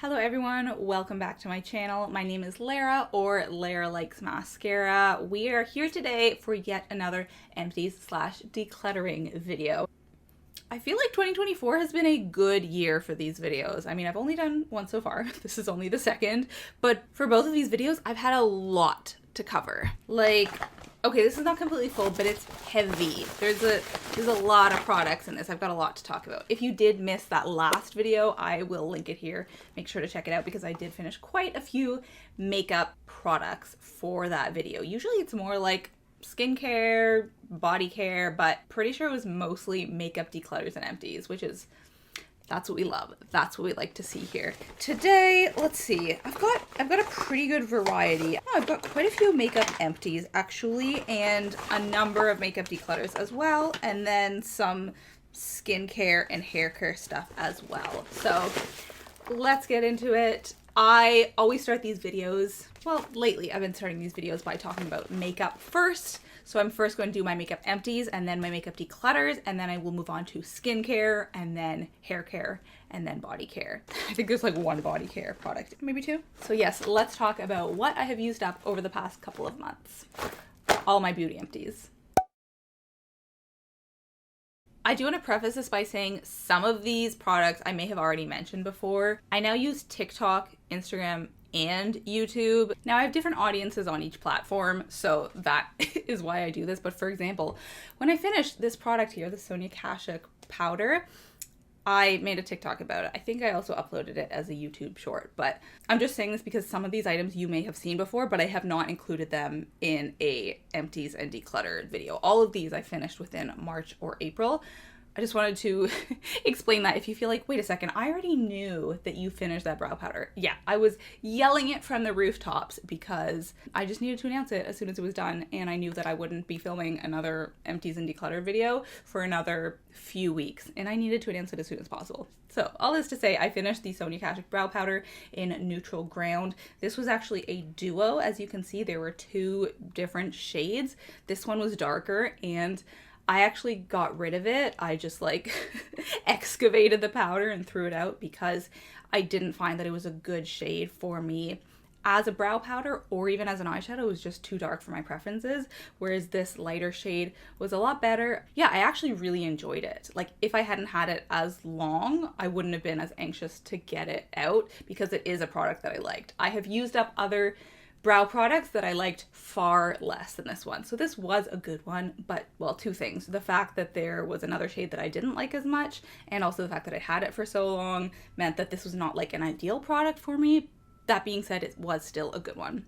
Hello everyone, welcome back to my channel. My name is Lara, or Lara Likes Mascara. We are here today for yet another empties / decluttering video. I feel like 2024 has been a good year for these videos. I mean, I've only done one so far. This is only the second, but for both of these videos, I've had a lot to cover. Like, okay, this is not completely full, but it's heavy. There's a lot of products in this. I've got a lot to talk about. If you did miss that last video, I will link it here. Make sure to check it out because I did finish quite a few makeup products for that video. Usually it's more like skincare, body care, but pretty sure it was mostly makeup declutters and empties, which is, that's what we love. That's what we like to see here. Today, let's see. I've got a pretty good variety. Oh, I've got quite a few makeup empties actually, and a number of makeup declutters as well, and then some skincare and hair care stuff as well. So let's get into it. I always start these videos, well, lately I've been starting these videos by talking about makeup first. So I'm first going to do my makeup empties and then my makeup declutters, and then I will move on to skincare and then hair care and then body care. I think there's like one body care product, maybe two. So yes, let's talk about what I have used up over the past couple of months. All my beauty empties. I do want to preface this by saying some of these products I may have already mentioned before. I now use TikTok, Instagram, and YouTube. Now I have different audiences on each platform, so that is why I do this. But for example, when I finished this product here, the Sonia Kashuk powder, I made a TikTok about it. I think I also uploaded it as a YouTube short, but I'm just saying this because some of these items you may have seen before, but I have not included them in a empties and declutter video. All of these I finished within March or April. I just wanted to explain that if you feel like, wait a second, I already knew that you finished that brow powder. Yeah, I was yelling it from the rooftops because I just needed to announce it as soon as it was done, and I knew that I wouldn't be filming another empties and declutter video for another few weeks, and I needed to announce it as soon as possible. So all this to say, I finished the Sonia Kashuk brow powder in neutral ground. This was actually a duo. As you can see, there were two different shades. This one was darker, and I actually got rid of it. I just like excavated the powder and threw it out because I didn't find that it was a good shade for me as a brow powder or even as an eyeshadow. It was just too dark for my preferences, whereas this lighter shade was a lot better. Yeah, I actually really enjoyed it. Like, if I hadn't had it as long, I wouldn't have been as anxious to get it out because it is a product that I liked. I have used up other brow products that I liked far less than this one. So this was a good one, but, well, two things. The fact that there was another shade that I didn't like as much, and also the fact that I had it for so long meant that this was not like an ideal product for me. That being said, it was still a good one.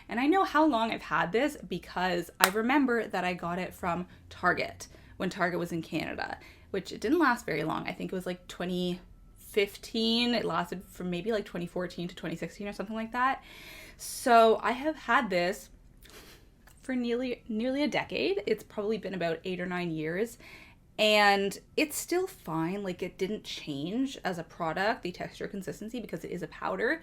And I know how long I've had this because I remember that I got it from Target when Target was in Canada, which it didn't last very long. I think it was like 2015. It lasted from maybe like 2014 to 2016 or something like that. So I have had this for nearly a decade. It's probably been about 8 or 9 years, and it's still fine. Like, it didn't change as a product, the texture, consistency, because it is a powder,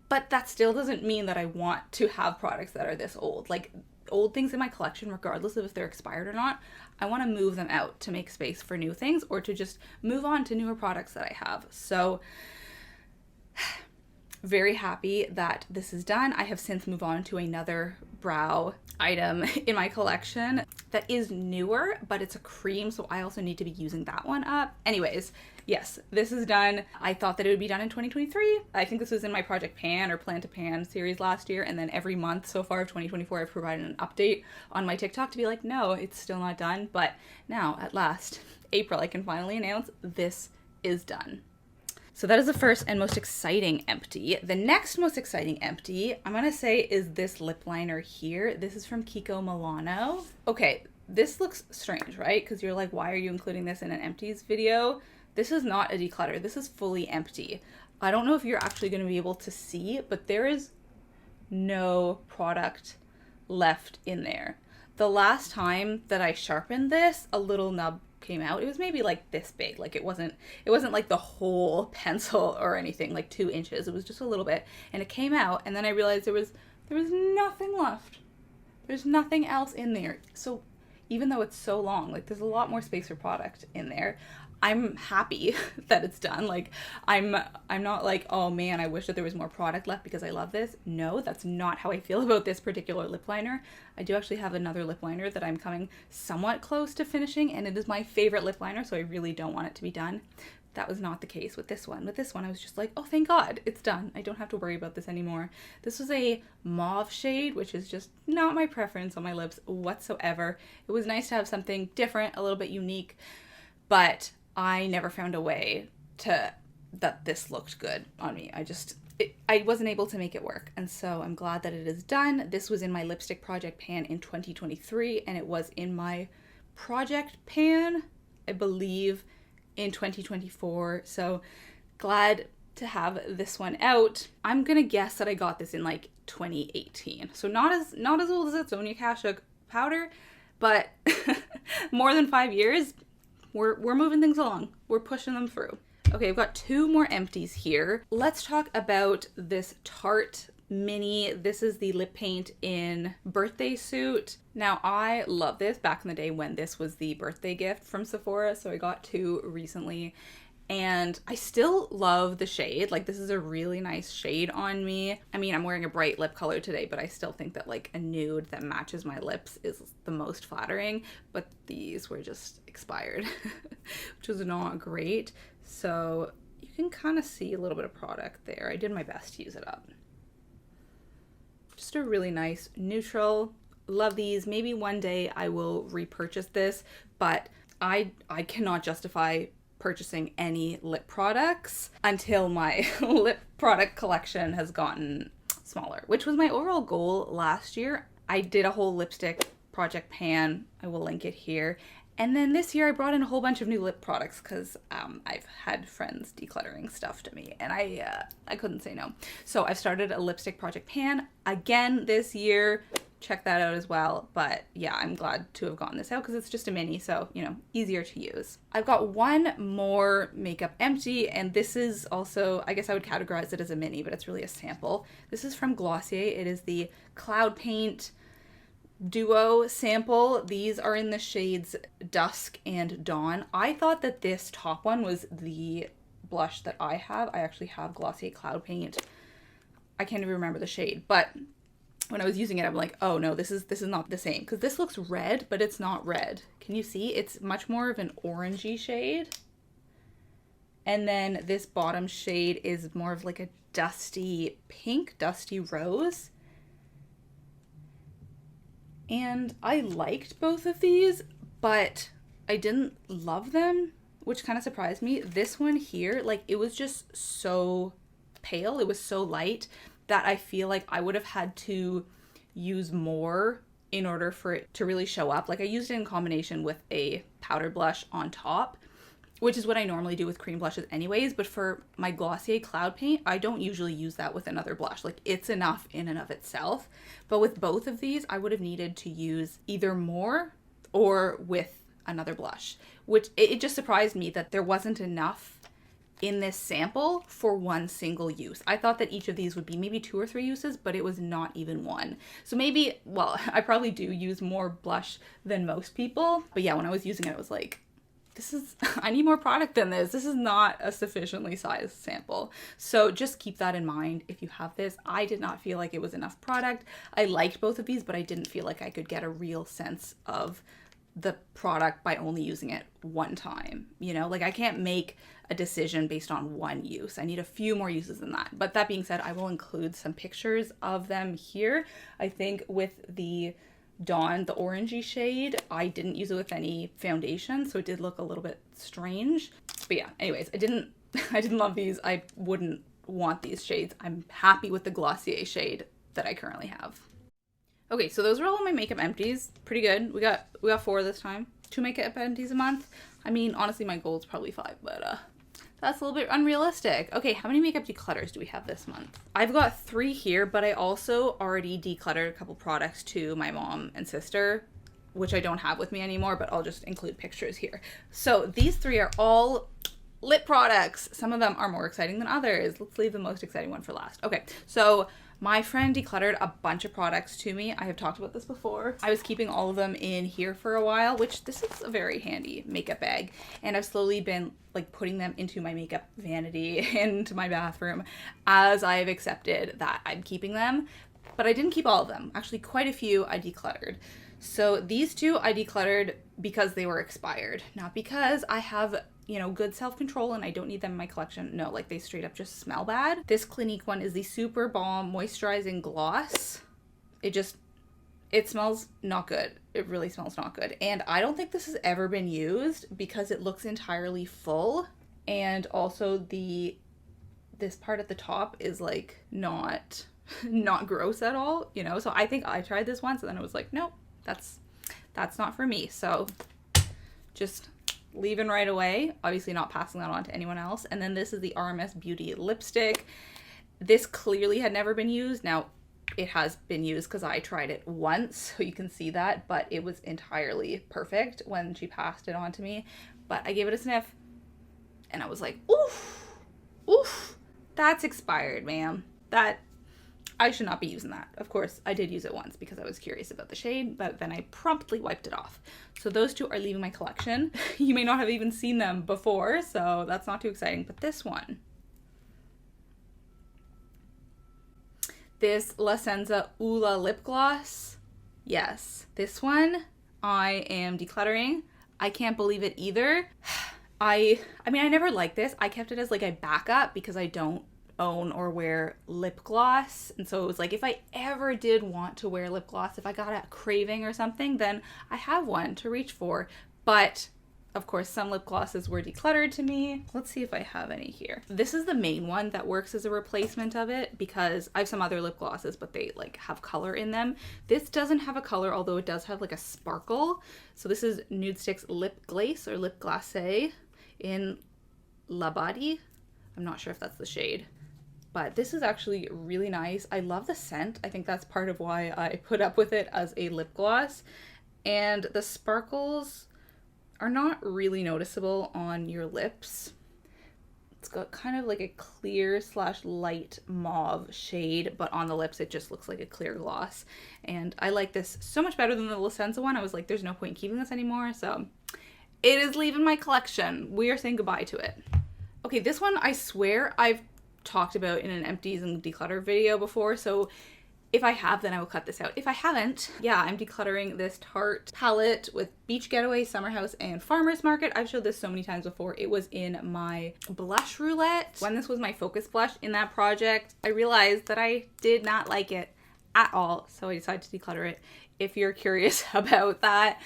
but that still doesn't mean that I want to have products that are this old. Like, old things in my collection, regardless of if they're expired or not, I want to move them out to make space for new things or to just move on to newer products that I have. So very happy that this is done. I have since moved on to another brow item in my collection that is newer, but it's a cream, so I also need to be using that one up. Anyways, yes, this is done. I thought that it would be done in 2023. I think this was in my Project Pan or Plan to Pan series last year, and then every month so far of 2024 I've provided an update on my TikTok to be like, no, it's still not done. But now, at last, April, I can finally announce this is done. So that is the first and most exciting empty. The next most exciting empty, I'm gonna say, is this lip liner here. This is from Kiko Milano. Okay, this looks strange, right? Because you're like, why are you including this in an empties video? This is not a declutter. This is fully empty. I don't know if you're actually gonna be able to see, but there is no product left in there. The last time that I sharpened this, a little nub came out. It was maybe like this big. Like, it wasn't like the whole pencil or anything, like 2 inches. It was just a little bit, and it came out, and then I realized there was nothing left. There's nothing else in there. So even though it's so long, like, there's a lot more space for product in there. I'm happy that it's done. Like, I'm not like, oh man, I wish that there was more product left because I love this. No, that's not how I feel about this particular lip liner. I do actually have another lip liner that I'm coming somewhat close to finishing, and it is my favorite lip liner, so I really don't want it to be done. That was not the case with this one. With this one, I was just like, oh, thank God, it's done. I don't have to worry about this anymore. This was a mauve shade, which is just not my preference on my lips whatsoever. It was nice to have something different, a little bit unique, but I never found a way that this looked good on me. I wasn't able to make it work. And so I'm glad that it is done. This was in my lipstick project pan in 2023, and it was in my project pan, I believe, in 2024. So glad to have this one out. I'm gonna guess that I got this in like 2018. So not as old as that Sonia Kashuk powder, but more than 5 years. We're moving things along. We're pushing them through. Okay, I've got 2 more empties here. Let's talk about this Tarte Mini. This is the lip paint in Birthday Suit. Now, I love this back in the day when this was the birthday gift from Sephora, so I got 2 recently. And I still love the shade. Like, this is a really nice shade on me. I mean, I'm wearing a bright lip color today, but I still think that like a nude that matches my lips is the most flattering. But these were just expired, which was not great. So you can kind of see a little bit of product there. I did my best to use it up. Just a really nice neutral. Love these. Maybe one day I will repurchase this, but I cannot justify purchasing any lip products until my lip product collection has gotten smaller, which was my overall goal last year. I did a whole lipstick project pan. I will link it here. And then this year I brought in a whole bunch of new lip products because I've had friends decluttering stuff to me, and I couldn't say no. So I've started a lipstick project pan again this year. Check that out as well. But yeah, I'm glad to have gotten this out because it's just a mini, so, you know, easier to use. I've got one more makeup empty, and this is also, I guess I would categorize it as a mini, but it's really a sample. This is from Glossier. It is the Cloud Paint Duo sample. These are in the shades Dusk and Dawn. I thought that this top one was the blush that I have. I actually have Glossier Cloud Paint. I can't even remember the shade, but when I was using it, I'm like, oh no, this is not the same, because this looks red, but it's not red. Can you see? It's much more of an orangey shade. And then this bottom shade is more of like a dusty pink, dusty rose. And I liked both of these, but I didn't love them, which kind of surprised me. This one here, like, it was just so pale. It was so light that I feel like I would have had to use more in order for it to really show up. Like, I used it in combination with a powder blush on top, which is what I normally do with cream blushes anyways, but for my Glossier Cloud Paint, I don't usually use that with another blush. Like, it's enough in and of itself. But with both of these, I would have needed to use either more or with another blush, which it just surprised me that there wasn't enough in this sample for one single use. I thought that each of these would be maybe 2 or 3 uses, but it was not even one. So maybe, well, I probably do use more blush than most people. But yeah, when I was using it, I was like, I need more product than this. This is not a sufficiently sized sample. So just keep that in mind if you have this. I did not feel like it was enough product. I liked both of these, but I didn't feel like I could get a real sense of the product by only using it one time. You know, like, I can't make a decision based on one use. I need a few more uses than that. But that being said, I will include some pictures of them here. I think with the Dawn, the orangey shade, I didn't use it with any foundation, so it did look a little bit strange. But yeah, anyways, I didn't love these. I wouldn't want these shades. I'm happy with the Glossier shade that I currently have. Okay, so those are all my makeup empties. Pretty good. We got 4 this time. 2 makeup empties a month. I mean, honestly, my goal is probably 5, but that's a little bit unrealistic. Okay, how many makeup declutters do we have this month? I've got 3 here, but I also already decluttered a couple products to my mom and sister, which I don't have with me anymore, but I'll just include pictures here. So these 3 are all Lip products. Some of them are more exciting than others. Let's leave the most exciting one for last. Okay, so my friend decluttered a bunch of products to me. I have talked about this before. I was keeping all of them in here for a while, which this is a very handy makeup bag. And I've slowly been like putting them into my makeup vanity into my bathroom as I've accepted that I'm keeping them. But I didn't keep all of them. Actually, quite a few I decluttered. So these two I decluttered because they were expired, not because I have, you know, good self-control and I don't need them in my collection. No, like they straight up just smell bad. This Clinique one is the Super Balm Moisturizing Gloss. It smells not good. It really smells not good. And I don't think this has ever been used because it looks entirely full. And also this part at the top is like not gross at all, you know? So I think I tried this once and then I was like, nope, that's not for me. So just leaving right away, obviously not passing that on to anyone else. And then this is the RMS Beauty lipstick. This clearly had never been used. Now it has been used because I tried it once, so you can see that, but it was entirely perfect when she passed it on to me. But I gave it a sniff and I was like, oof, that's expired, ma'am. That I should not be using that. Of course, I did use it once because I was curious about the shade, but then I promptly wiped it off. So those two are leaving my collection. You may not have even seen them before, so that's not too exciting. But this one, this La Senza Ula lip gloss. Yes, this one I am decluttering. I can't believe it either. I mean, I never liked this. I kept it as like a backup because I don't own or wear lip gloss, and so it was like if I ever did want to wear lip gloss, if I got a craving or something, then I have one to reach for. But of course some lip glosses were decluttered to me. Let's see if I have any here. This is the main one that works as a replacement of it because I have some other lip glosses but they like have color in them. This doesn't have a color, although it does have like a sparkle. So this is Nude Sticks Lip Glace or Lip Glacé in La Body. I'm not sure if that's the shade. But this is actually really nice. I love the scent. I think that's part of why I put up with it as a lip gloss. And the sparkles are not really noticeable on your lips. It's got kind of like a clear / light mauve shade, but on the lips it just looks like a clear gloss. And I like this so much better than the La Senza one. I was like, there's no point in keeping this anymore. So it is leaving my collection. We are saying goodbye to it. Okay, this one I swear I've talked about in an empties and declutter video before, so if I have, then I will cut this out. If I haven't, yeah, I'm decluttering this Tarte palette with Beach Getaway, Summer House, and Farmer's Market. I've showed this so many times before. It was in my blush roulette. When this was my focus blush in that project, I realized that I did not like it at all, so I decided to declutter it. If you're curious about that,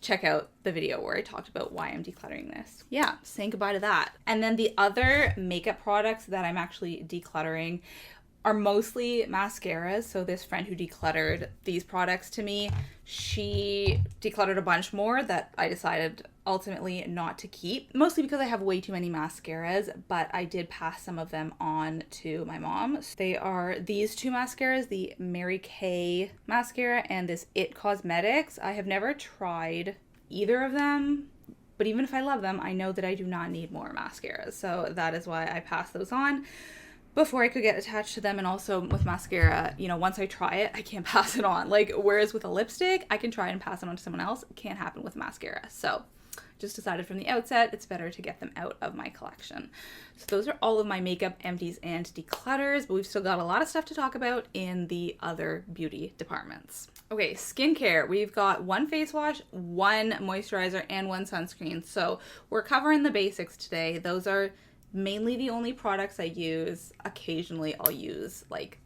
check out the video where I talked about why I'm decluttering this. Yeah, saying goodbye to that. And then the other makeup products that I'm actually decluttering are mostly mascaras. So this friend who decluttered these products to me, she decluttered a bunch more that I decided ultimately not to keep, mostly because I have way too many mascaras, but I did pass some of them on to my mom. So they are these two mascaras, the Mary Kay mascara and this It Cosmetics. I have never tried either of them, but even if I love them, I know that I do not need more mascaras. So that is why I passed those on before I could get attached to them. And also with mascara, you know, once I try it, I can't pass it on. Like, whereas with a lipstick, I can try and pass it on to someone else. It can't happen with mascara. So just decided from the outset, it's better to get them out of my collection. So those are all of my makeup empties and declutters, but we've still got a lot of stuff to talk about in the other beauty departments. Okay, skincare. We've got one face wash, one moisturizer, and one sunscreen. So we're covering the basics today. Those are mainly the only products I use. Occasionally I'll use like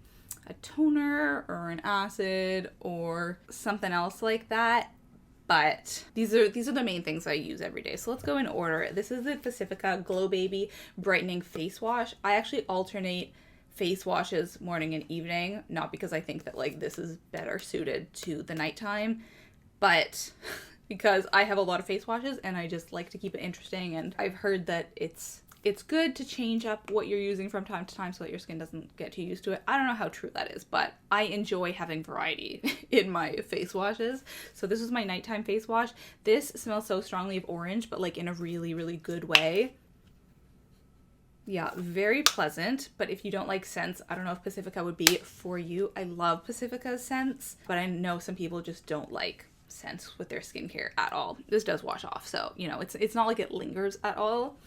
a toner or an acid or something else like that. But these are the main things I use every day. So let's go in order. This is the Pacifica Glow Baby Brightening Face Wash. I actually alternate face washes morning and evening, not because I think that like this is better suited to the nighttime, but because I have a lot of face washes and I just like to keep it interesting. And I've heard that it's good to change up what you're using from time to time so that your skin doesn't get too used to it. I don't know how true that is, but I enjoy having variety in my face washes. So this is my nighttime face wash. This smells so strongly of orange, but like in a really, really good way. Yeah, very pleasant, but if you don't like scents, I don't know if Pacifica would be for you. I love Pacifica's scents, but I know some people just don't like scents with their skincare at all. This does wash off, so, you know, it's not like it lingers at all.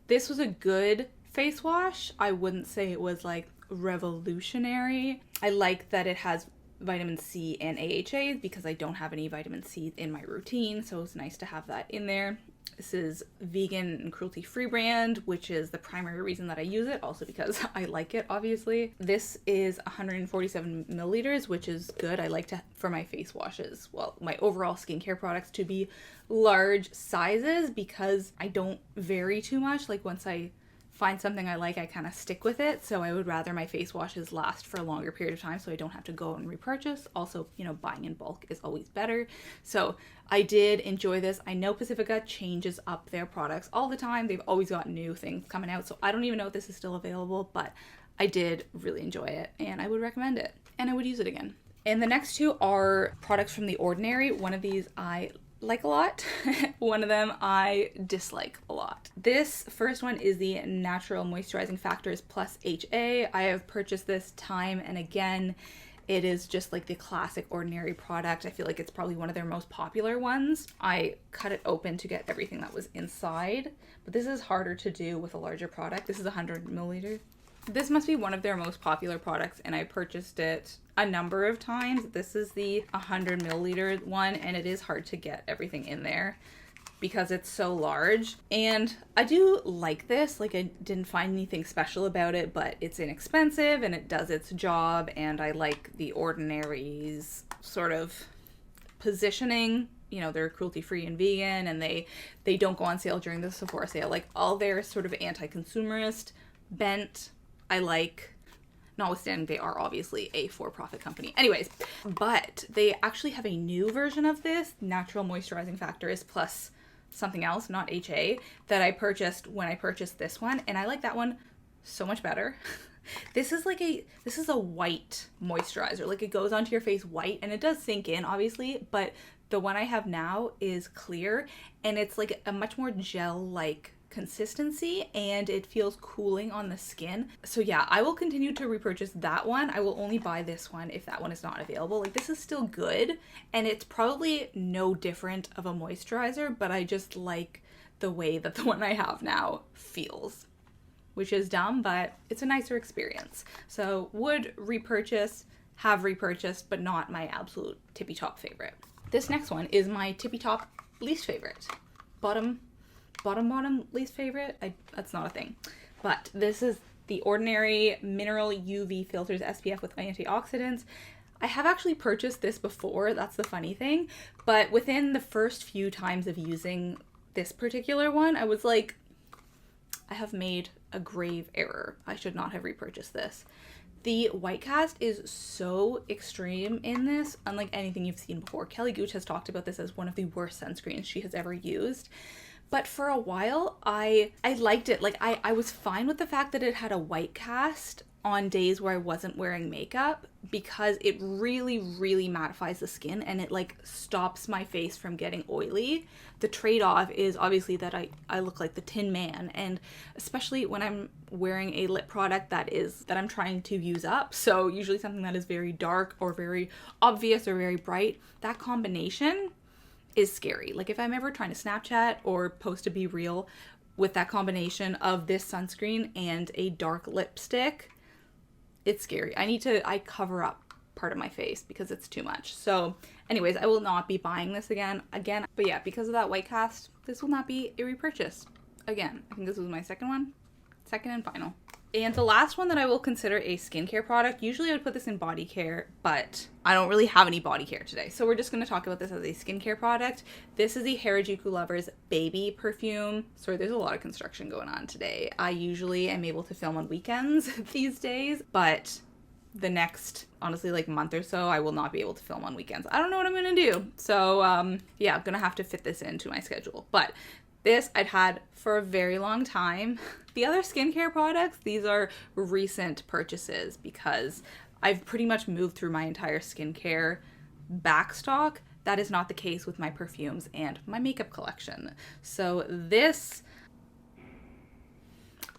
This was a good face wash. I wouldn't say it was like revolutionary. I like that it has vitamin C and AHA because I don't have any vitamin C in my routine, so it's nice to have that in there. This is vegan and cruelty-free brand, which is the primary reason that I use it, also because I like it, obviously. This is 147 milliliters, which is good. I like to, for my face washes, well, my overall skincare products, to be large sizes because I don't vary too much. Like, once I find something I like, I kind of stick with it. So I would rather my face washes last for a longer period of time so I don't have to go and repurchase. Also, you know, buying in bulk is always better. So I did enjoy this. I know Pacifica changes up their products all the time. They've always got new things coming out. So I don't even know if this is still available, but I did really enjoy it and I would recommend it and I would use it again. And the next two are products from The Ordinary. One of these I like a lot. One of them I dislike a lot. This first one is the Natural Moisturizing Factors Plus HA. I have purchased this time and again. It is just like the classic Ordinary product. I feel like it's probably one of their most popular ones. I cut it open to get everything that was inside, but this is harder to do with a larger product. This is 100 milliliters. This must be one of their most popular products and I purchased it a number of times. This is the 100 milliliter one and it is hard to get everything in there because it's so large. And I do like this. Like, I didn't find anything special about it, but it's inexpensive and it does its job, and I like The Ordinary's sort of positioning. You know, they're cruelty-free and vegan, and they don't go on sale during the Sephora sale. Like, all their sort of anti-consumerist bent I like, notwithstanding they are obviously a for-profit company. Anyways, but they actually have a new version of this, Natural Moisturizing Factors plus something else, not HA, that I purchased when I purchased this one, and I like that one so much better. This is a white moisturizer. Like, it goes onto your face white, and it does sink in, obviously, but the one I have now is clear, and it's like a much more gel-like consistency, and it feels cooling on the skin. So yeah, I will continue to repurchase that one. I will only buy this one if that one is not available. Like, this is still good, and it's probably no different of a moisturizer, but I just like the way that the one I have now feels, which is dumb, but it's a nicer experience. So would repurchase, have repurchased, but not my absolute tippy top favorite. This next one is my tippy top least favorite. Bottom least favorite. That's not a thing. But this is The Ordinary Mineral UV Filters SPF with antioxidants. I have actually purchased this before, that's the funny thing, but within the first few times of using this particular one, I was like, I have made a grave error. I should not have repurchased this. The white cast is so extreme in this, unlike anything you've seen before. Kelly Gooch has talked about this as one of the worst sunscreens she has ever used. But for a while, I liked it. Like, I was fine with the fact that it had a white cast on days where I wasn't wearing makeup because it really, really mattifies the skin and it like stops my face from getting oily. The trade-off is obviously that I look like the Tin Man, and especially when I'm wearing a lip product that I'm trying to use up. So usually something that is very dark or very obvious or very bright, that combination is scary. Like, if I'm ever trying to Snapchat or post a Be Real with that combination of this sunscreen and a dark lipstick, it's scary. I cover up part of my face because it's too much. So anyways, I will not be buying this again. But yeah, because of that white cast, this will not be a repurchase. Again, I think this was my second and final. And the last one that I will consider a skincare product, usually I would put this in body care, but I don't really have any body care today. So we're just going to talk about this as a skincare product. This is the Harajuku Lovers Baby Perfume. Sorry, there's a lot of construction going on today. I usually am able to film on weekends these days, but the next, honestly, like month or so, I will not be able to film on weekends. I don't know what I'm going to do. So yeah, I'm going to have to fit this into my schedule. But this I'd had for a very long time. The other skincare products, these are recent purchases because I've pretty much moved through my entire skincare backstock. That is not the case with my perfumes and my makeup collection. So this,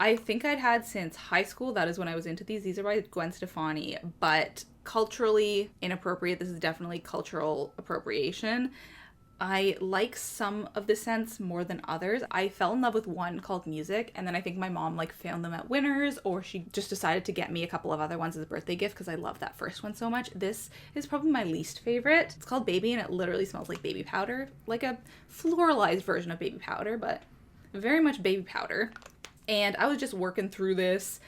I think I'd had since high school. That is when I was into these. These are by Gwen Stefani, but culturally inappropriate. This is definitely cultural appropriation. I like some of the scents more than others. I fell in love with one called Music, and then I think my mom like found them at Winners, or she just decided to get me a couple of other ones as a birthday gift because I love that first one so much. This is probably my least favorite. It's called Baby, and it literally smells like baby powder, like a floralized version of baby powder, but very much baby powder. And I was just working through this.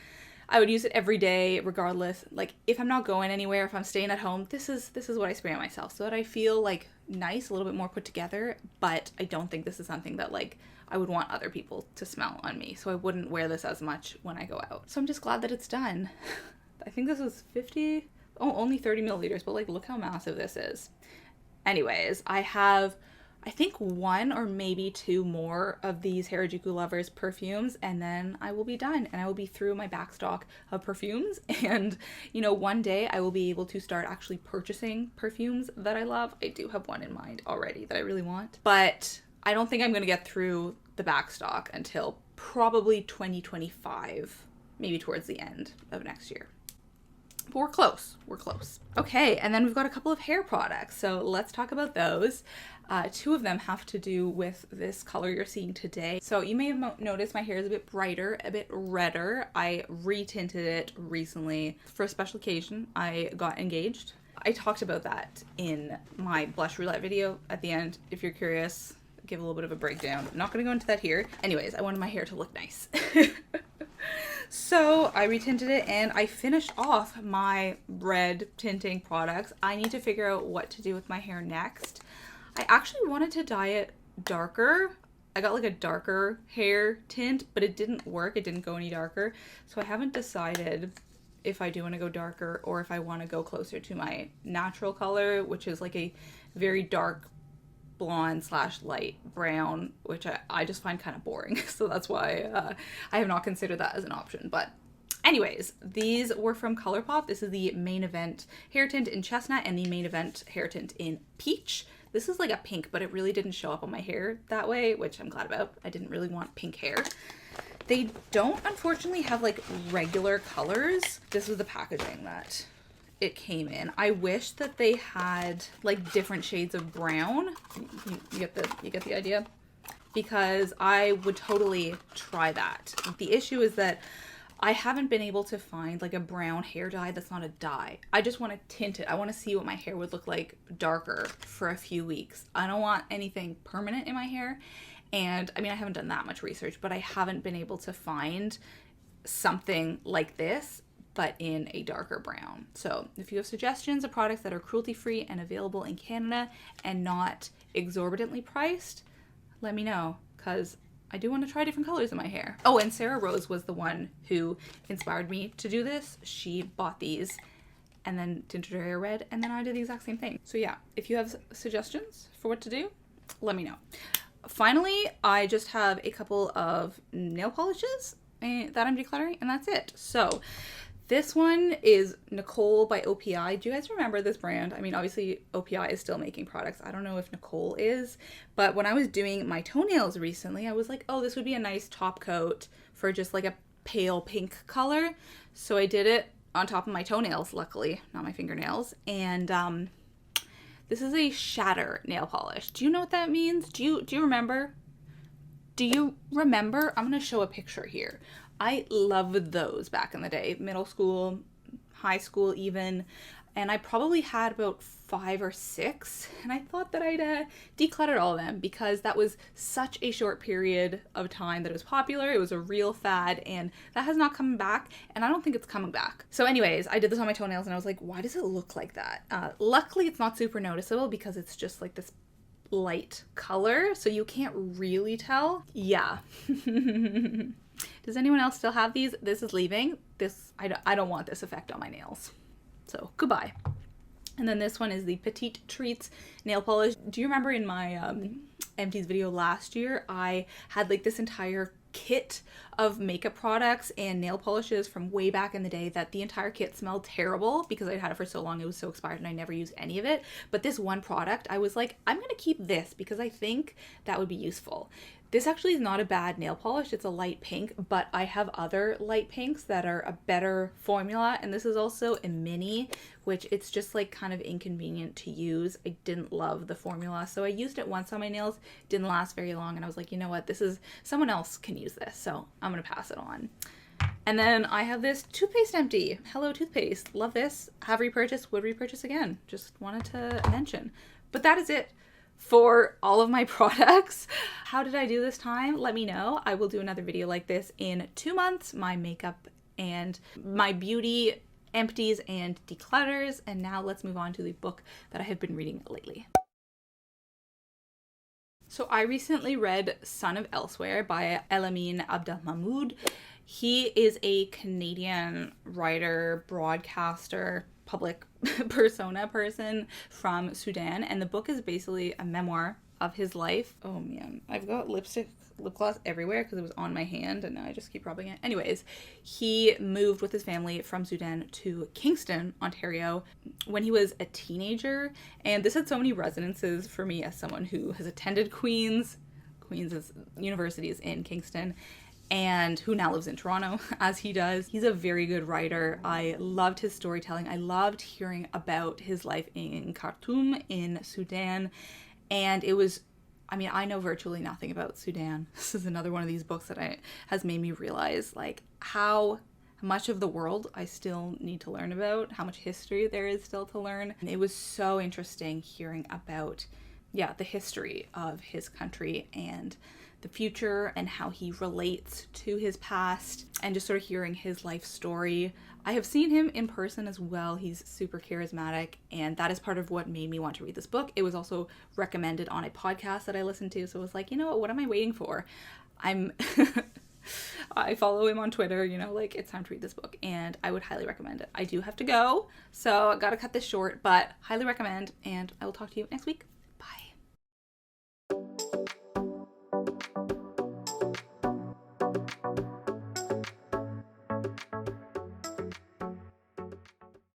I would use it every day regardless. Like if I'm not going anywhere, if I'm staying at home, this is what I spray on myself so that I feel like nice, a little bit more put together, but I don't think this is something that like I would want other people to smell on me. So I wouldn't wear this as much when I go out. So I'm just glad that it's done. I think this was only 30 milliliters, but like look how massive this is. Anyways, I have I think one or maybe two more of these Harajuku Lovers perfumes, and then I will be done and I will be through my backstock of perfumes. And, you know, one day I will be able to start actually purchasing perfumes that I love. I do have one in mind already that I really want, but I don't think I'm going to get through the backstock until probably 2025, maybe towards the end of next year. But we're close. We're close. Okay, and then we've got a couple of hair products. So let's talk about those. Two of them have to do with this color you're seeing today. So you may have noticed my hair is a bit brighter, a bit redder. I retinted it recently for a special occasion. I got engaged. I talked about that in my blush roulette video at the end. If you're curious, give a little bit of a breakdown. I'm not going to go into that here. Anyways, I wanted my hair to look nice. So I retinted it and I finished off my red tinting products. I need to figure out what to do with my hair next. I actually wanted to dye it darker. I got like a darker hair tint, but it didn't work. It didn't go any darker. So I haven't decided if I do want to go darker or if I want to go closer to my natural color, which is like a very dark blonde / light brown, which I just find kind of boring. So that's why I have not considered that as an option. But anyways, these were from Colourpop. This is the Main Event hair tint in chestnut and the Main Event hair tint in peach. This is like a pink, but it really didn't show up on my hair that way, which I'm glad about. I didn't really want pink hair. They don't unfortunately have like regular colors. This was the packaging that it came in. I wish that they had like different shades of brown. You get the idea? Because I would totally try that. The issue is that I haven't been able to find like a brown hair dye that's not a dye. I just want to tint it. I want to see what my hair would look like darker for a few weeks. I don't want anything permanent in my hair. And I mean, I haven't done that much research, but I haven't been able to find something like this, but in a darker brown. So if you have suggestions of products that are cruelty-free and available in Canada and not exorbitantly priced, let me know, because I do want to try different colors in my hair. Oh, and Sarah Rose was the one who inspired me to do this. She bought these and then tinted her hair red, and then I did the exact same thing. So yeah, if you have suggestions for what to do, let me know. Finally, I just have a couple of nail polishes that I'm decluttering, and that's it. So this one is Nicole by OPI. Do you guys remember this brand? I mean, obviously OPI is still making products. I don't know if Nicole is, but when I was doing my toenails recently, I was like, oh, this would be a nice top coat for just like a pale pink color. So I did it on top of my toenails, luckily, not my fingernails. And this is a shatter nail polish. Do you know what that means? Do you remember? Do you remember? I'm going to show a picture here. I loved those back in the day, middle school, high school even, and I probably had about 5 or 6, and I thought that I'd declutter all of them because that was such a short period of time that it was popular. It was a real fad, and that has not come back, and I don't think it's coming back. So anyways, I did this on my toenails, and I was like, why does it look like that? Luckily, it's not super noticeable because it's just like this light color, so you can't really tell. Yeah. Does anyone else still have these? This is leaving. I don't want this effect on my nails. So goodbye. And then this one is the Petite Treats nail polish. Do you remember in my empties video last year, I had like this entire kit of makeup products and nail polishes from way back in the day that the entire kit smelled terrible because I'd had it for so long, it was so expired and I never used any of it. But this one product, I was like, I'm gonna keep this because I think that would be useful. This actually is not a bad nail polish. It's a light pink, but I have other light pinks that are a better formula. And this is also a mini, which it's just like kind of inconvenient to use. I didn't love the formula. So I used it once on my nails, didn't last very long. And I was like, you know what? Someone else can use this. So I'm going to pass it on. And then I have this toothpaste empty. Hello toothpaste. Love this. Have repurchased, would repurchase again. Just wanted to mention. But that is it for all of my products. How did I do this time? Let me know. I will do another video like this in 2 months. My makeup and my beauty empties and declutters. And now let's move on to the book that I have been reading lately. So I recently read Son of Elsewhere by Elamin Abdelmahmoud. He is a Canadian writer, broadcaster, public persona person from Sudan, and the book is basically a memoir of his life. Oh man, I've got lip gloss everywhere because it was on my hand and now I just keep rubbing it. Anyways, he moved with his family from Sudan to Kingston, Ontario when he was a teenager, and this had so many resonances for me as someone who has attended Queen's University is in Kingston, and who now lives in Toronto, as he does. He's a very good writer. I loved his storytelling. I loved hearing about his life in Khartoum in Sudan. And it was, I know virtually nothing about Sudan. This is another one of these books that has made me realize like how much of the world I still need to learn about, how much history there is still to learn. And it was so interesting hearing about, the history of his country and the future and how he relates to his past, and just sort of hearing his life story. I have seen him in person as well. He's super charismatic, and that is part of what made me want to read this book. It was also recommended on a podcast that I listened to, so I was like, you know what am I waiting for? I follow him on Twitter, it's time to read this book, and I would highly recommend it. I do have to go, so I gotta cut this short, but highly recommend, and I will talk to you next week. Bye.